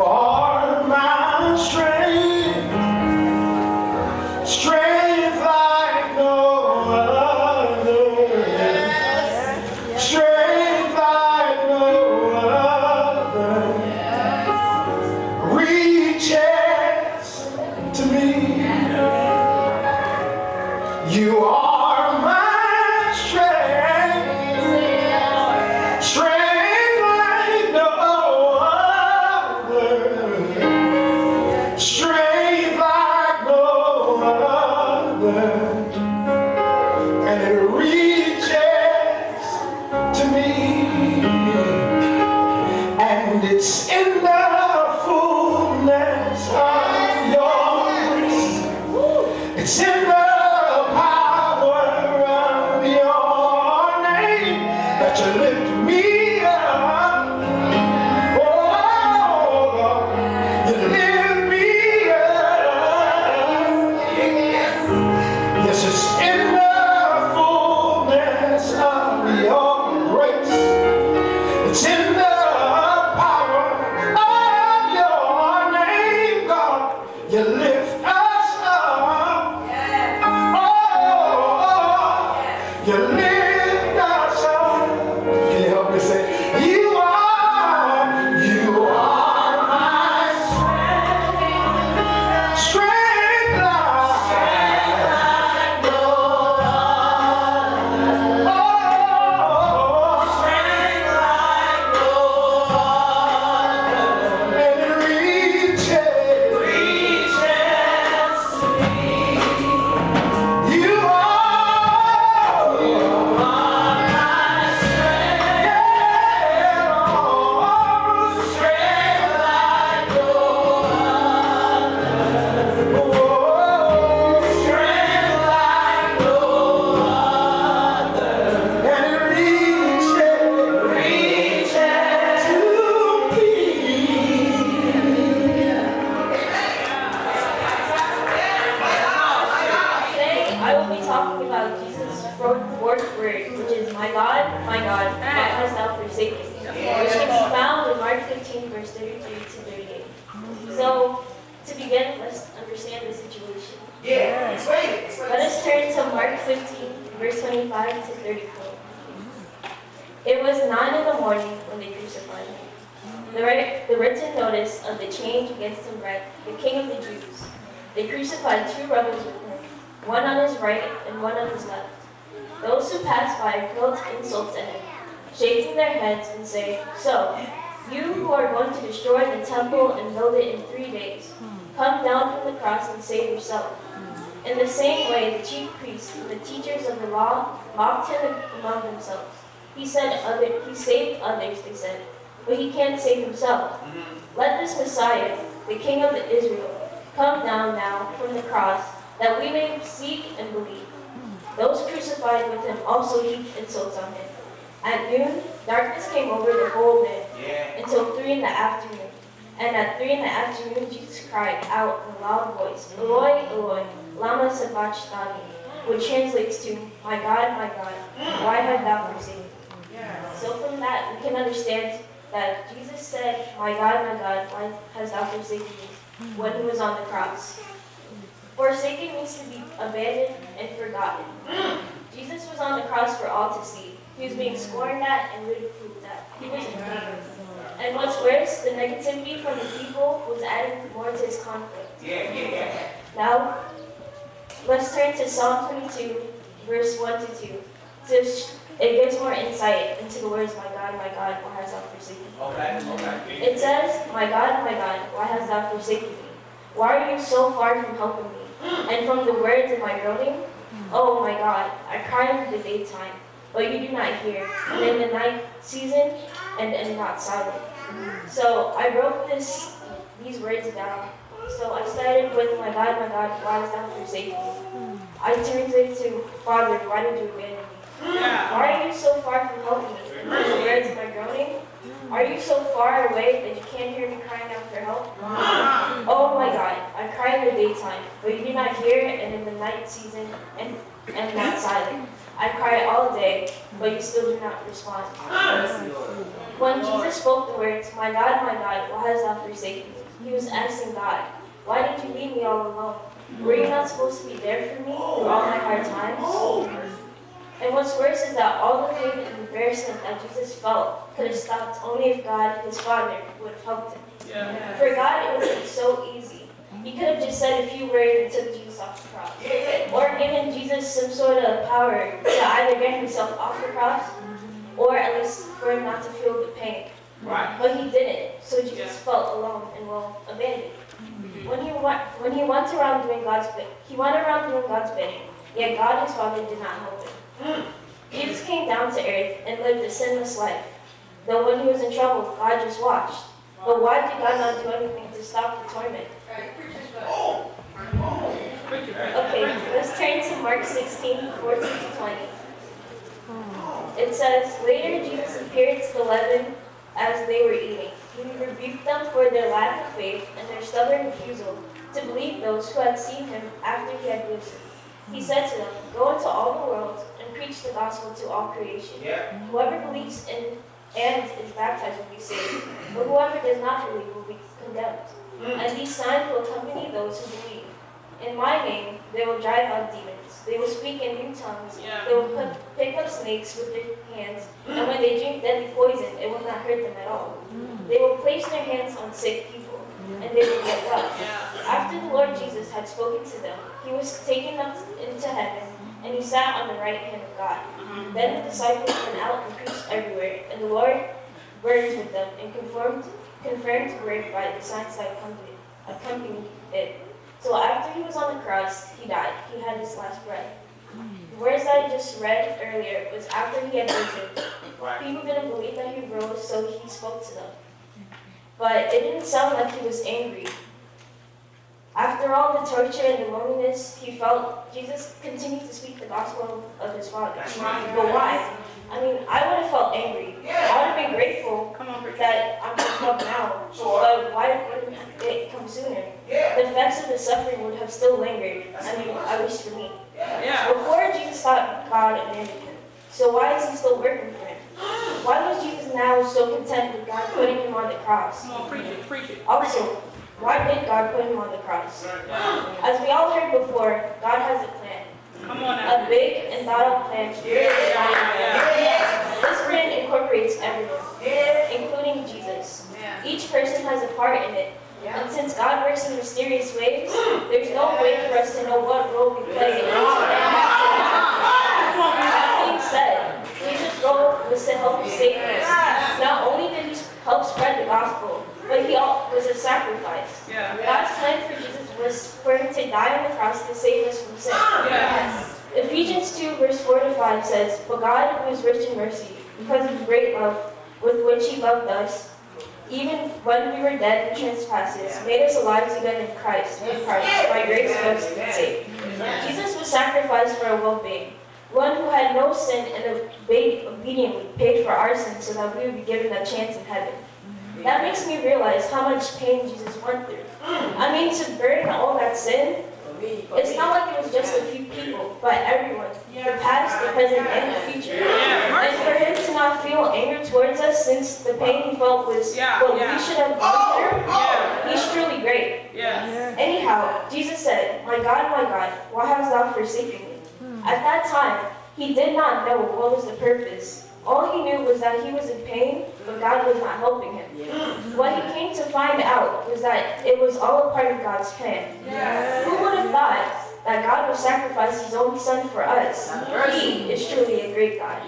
are my strength, strength like no other, strength like no other, reaches to me. You are my strength, strength like no other, strength like no other, and it reaches to me, and it's in the fullness of your grace, it's in the power of your name that you lift me up. Oh, Lord, you lift me up. Yes, it's in the fullness of your grace. It's in the power of your name, God. You lift us up. You lift us up. Can you help me say, you are my strength, strength like no other. Oh, strength like no other. And it reaches to me. You are I will be talking about Jesus' fourth word, which is, my God, why hast thou forsaken me? Which can be found in Mark 15, verse 33 to 38. So, to begin, let's understand the situation. Yeah, explain it. Let us turn to Mark 15, verse 25 to 34. It was 9 in the morning when they crucified him. The written notice of the change against him read, the King of the Jews. They crucified 2 rebels with him, one on his right and one on his left. Those who passed by hurled insults at him, shaking their heads and saying, so, you who are going to destroy the temple and build it in 3 days, come down from the cross and save yourself. In the same way, the chief priests and the teachers of the law mocked him among themselves. He saved others, they said, but he can't save himself. Let this Messiah, the King of Israel, come down now from the cross, that we may seek and believe. Those crucified with him also heaped insults on him. At noon, darkness came over the whole land until 3 in the afternoon. And at 3 in the afternoon, Jesus cried out in a loud voice, Eloi, Eloi, lama sabachthani, which translates to, my God, why hast thou forsaken me? So from that, we can understand that Jesus said, my God, why hast thou forsaken me, when he was on the cross. Forsaken means to be abandoned and forgotten. Jesus was on the cross for all to see. He was being scorned at and ridiculed at. He was in pain. And what's worse, the negativity from the people was adding more to his conflict. Now, let's turn to Psalm 22, verse 1 to 2. It gives more insight into the words, my God, why hast thou forsaken me? Okay. It says, my God, why hast thou forsaken me? Why are you so far from helping me? And from the words of my groaning? Oh my God, I cry in the daytime, but you do not hear, and in the night season, and not silent. So I wrote these words down. So I started with, my God, why hast thou forsaken me? I turned it to, Father, why did you abandon me? Why are you so far from helping me? And from the words of my groaning? Are you so far away that you can't hear me crying out for help? Oh my God, I cry in the daytime, but you do not hear, and in the night season, and not silent. I cry all day, but you still do not respond. When Jesus spoke the words, my God, why hast thou forsaken me? He was asking God, why did you leave me all alone? Were you not supposed to be there for me through all my hard times? And what's worse is that all the pain and embarrassment that Jesus felt could have stopped only if God, his Father, would have helped him. Yeah. For God, it was so easy. He could have just said a few words and took Jesus off the cross. Or given Jesus some sort of power to either get himself off the cross, or at least for him not to feel the pain. Right. But he didn't, so Jesus felt alone and abandoned. When he went around doing God's bidding, yet God, his Father, did not help him. Jesus came down to earth and lived a sinless life. Though when he was in trouble, God just watched. But why did God not do anything to stop the torment? Okay, let's turn to Mark 16, 14 to 20. It says, later Jesus appeared to the 11 as they were eating. He rebuked them for their lack of faith and their stubborn refusal to believe those who had seen him after he had risen. He said to them, go into all the world and preach the gospel to all creation. Whoever believes in and is baptized will be saved, but whoever does not believe will be condemned. And these signs will accompany those who believe. In my name, they will drive out demons. They will speak in new tongues. They will pick up snakes with their hands. And when they drink deadly poison, it will not hurt them at all. They will place their hands on sick people, and they will get well. After the Lord Jesus had spoken to them, he was taken up into heaven, and he sat on the right hand of God. Then the disciples went out and preached everywhere, and the Lord worked with them and confirmed the word by the signs that accompanied it. So after he was on the cross, he died. He had his last breath. The words that I just read earlier was after he had risen. People didn't believe that he rose, so he spoke to them. But it didn't sound like he was angry. After all the torture and the loneliness he felt, Jesus continued to speak the gospel of his Father. But why? I mean, I would have felt angry. I would have been grateful that I'm waking up now. But why wouldn't it come sooner? The effects of the suffering would have still lingered. I mean, at least for me. Before Jesus thought God abandoned him. So why is he still working for him? Why was Jesus now so content with God putting him on the cross? Come on, preach it. Also, why did God put him on the cross? As we all heard before, God has a plan. Come on now. A big and thought-out plan. This plan incorporates everyone, including Jesus. Each person has a part in it. And since God works in mysterious ways, there's no way for us to know what role we play in it. That being said, Jesus' role was to help save us. Not only did he help spread the gospel, but he was a sacrifice. God's plan for Jesus was for him to die on the cross to save us from sin. Ephesians 2, verse 4 to 5 says, but God, who is rich in mercy, because of the great love with which he loved us, even when we were dead in trespasses, made us alive together in Christ. By grace you have been saved. Jesus was sacrificed for a well-being, one who had no sin and obediently paid for our sins so that we would be given a chance in heaven. That makes me realize how much pain Jesus went through. I mean, to burden all that sin, it's not like it was just a few people, but everyone, the past, the present, and the future. And for him to not feel anger towards us since the pain he felt was what we should have gone through, he's truly great. Anyhow, Jesus said, my God, why hast thou forsaken me? At that time, he did not know what was the purpose. All he knew was that he was in pain, but God was not helping him. What he came to find out was that it was all a part of God's plan. Who would have thought that God would sacrifice his own son for us? He is truly a great God.